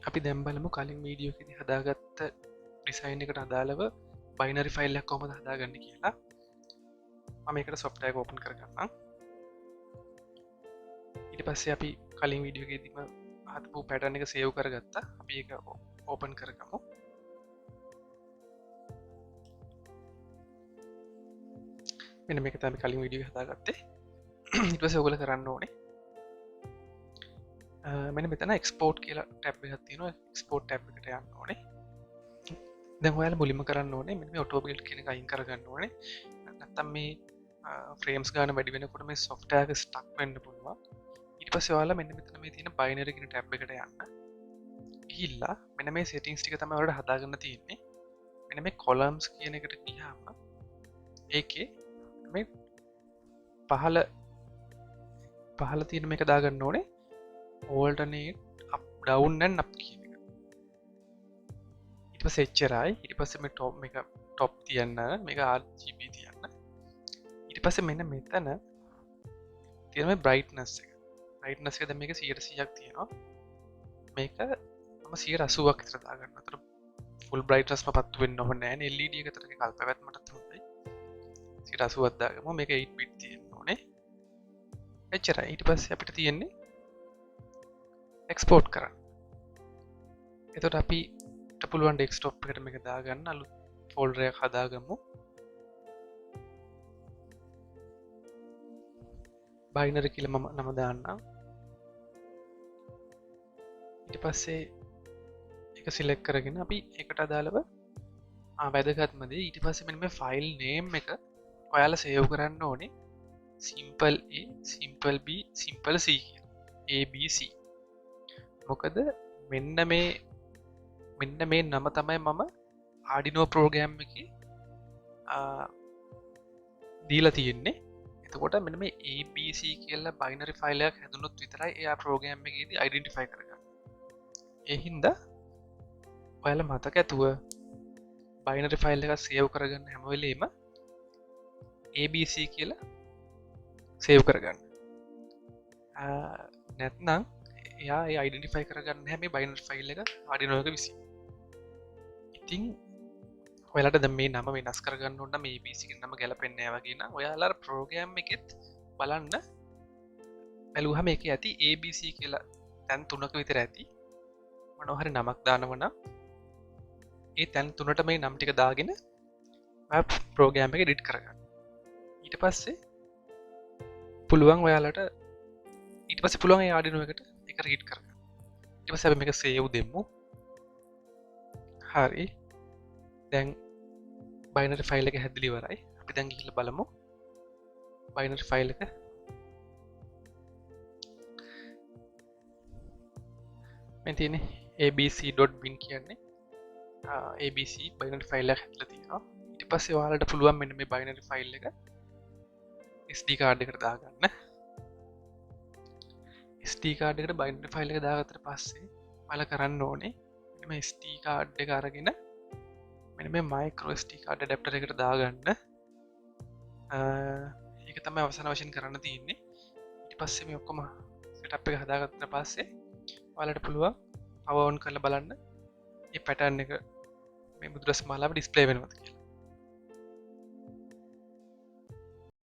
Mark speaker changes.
Speaker 1: අපි දැන් බලමු කලින් වීඩියෝ එකේදී හදාගත්ත ඩිසයින් එකට අදාළව බයිනරි ෆයිල් එකක් කොහොමද හදාගන්නේ කියලා. මම මේකට software එක open කරගන්නම්. ඊට පස්සේ අපි කලින් වීඩියෝ එකේදීම හදපු pattern එක save කරගත්තා. අපි ඒක open කරගමු. මෙන්න මේක තමයි කලින් වීඩියෝ එක හදාගත්තේ. ඊට පස්සේ ඔයගොල්ලෝ කරන්න ඕනේ මෙන්න මෙතන export කියලා ටැබ් එකක් තියෙනවා. export ටැබ් එකට යන්න ඕනේ. දැන් ඔයාලා මුලින්ම කරන්න ඕනේ මෙන්න මේ auto build කියන එක අයින් කරගන්න ඕනේ. නැත්තම් මේ frames ගන්න වැඩි වෙනකොට මේ software එක stuck වෙන්න පුළුවන්. ඊට පස්සේ ඔයාලා මෙන්න මෙතන මේ තියෙන binary කියන ටැබ් එකට යන්න. ගිහිල්ලා මෙන්න මේ settings ටික තමයි ඔයාලට හදාගන්න තියෙන්නේ. මෙන්න මේ columns කියන එකට ගියාම ඒකේ මේ පහළ තියෙන මේක දාගන්න ඕනේ. alternate up down and up කියන එක. ඊට පස්සේ එච්චරයි. ඊට පස්සේ මේ top තියන්න, මේක RGB තියන්න. ඊට පස්සේ මෙන්න මෙතන තියෙන මේ brightness එක. brightness එක දැන් මේක 100%ක් තියෙනවා. මේක මම 180ක් විතර දාගන්න. අතන full brightness මපත්තු වෙන්න ඕනේ නැහැ. LED එක තරගේ කල් පැවැත්මට හොඳයි. 180ක් දාගමු. මේක 8 bit තියෙන්න ඕනේ. එච්චරයි. ඊට පස්සේ අපිට තියෙන්නේ එක්ස්පෝර්ට් කරන්න. එතකොට අපිට පුළුවන් ඩෙස්ක්ටොප් එකට මේක දාගන්න අලුත් ෆෝල්ඩර් එකක් හදාගමු. බයිනරි කියලා මම නම දාන්නම්. ඊට පස්සේ ඒක සිලෙක්ට් කරගෙන අපි ඒකට අදාළව වැදගත්ම දේ ඊට පස්සේ මෙන්න මේ ෆයිල් නේම් එක ඔයාලා සේව් කරන්න ඕනේ. simple a simple b simple c කියලා. abc. මොකද මෙන්න මේ නම තමයි මම Arduino program එකේ දීලා තියෙන්නේ. එතකොට මෙන්න මේ ABC කියලා binary file එකක් හැදුනොත් විතරයි එයා program එකේදී identify කරගන්නේ. ඒ හින්දා ඔයාලා මතක ඇතුව binary file එකක් save කරගන්න හැම වෙලේම ABC කියලා save කරගන්න. නැත්නම් එයා අයිඩෙන්ටිෆයි කරගන්න හැම බයිනරි ෆයිල් එක Arduino එක විසින්. ඉතින් ඔයාලට දැන් මේ නම වෙනස් කරගන්න ඕන නම් ABC කියන නම ගැලපෙන්නේ නැහැ වගේ නම් ඔයාලා ප්‍රෝග්‍රෑම් එකෙත් බලන්න බැලුවහම ඒකේ ඇති ABC කියලා තැන් 3ක විතර ඇති. මොනවා හරි නමක් දානව නම් ඒ තැන් 3ට මේ නම් ටික දාගෙන ඔයා ප්‍රෝග්‍රෑම් එක එඩිට් කරගන්න. ඊට පස්සේ පුළුවන් ඔයාලට ඒ Arduino එකට ඒක රීඩ් කරගන්න. ඊට පස්සේ අපි මේක සේව් දෙමු. හරි. දැන් බයිනරි ෆයිල් එක හැදලා ඉවරයි. අපි දැන් ගිහිල්ලා බලමු. බයිනරි ෆයිල් එක මේ තියෙන්නේ abc.bin කියන්නේ abc බයිනරි ෆයිල් එක හැදලා තියෙනවා. ඊට පස්සේ ඔයාලට පුළුවන් මෙන්න මේ බයිනරි ෆයිල් එක SD කාඩ් එකට දාගන්න. SD කාඩ් එකට බයිනරි ෆයිල් එක දාගත්තට පස්සේ ඔයාලා කරන්න ඕනේ මෙන්න මේ SD කාඩ් එක අරගෙන මෙන්න මේ micro SD කාඩ් ඇඩැප්ටර් එකට දාගන්න. ඒක තමයි අවසාන වශයෙන් කරන්න තියෙන්නේ. ඊට පස්සේ මේ ඔක්කොම setup එක හදාගත්තට පස්සේ ඔයාලට පුළුවන් power on කරලා බලන්න මේ pattern එක මේ බුදුරස්මාලාව display වෙනවද කියලා.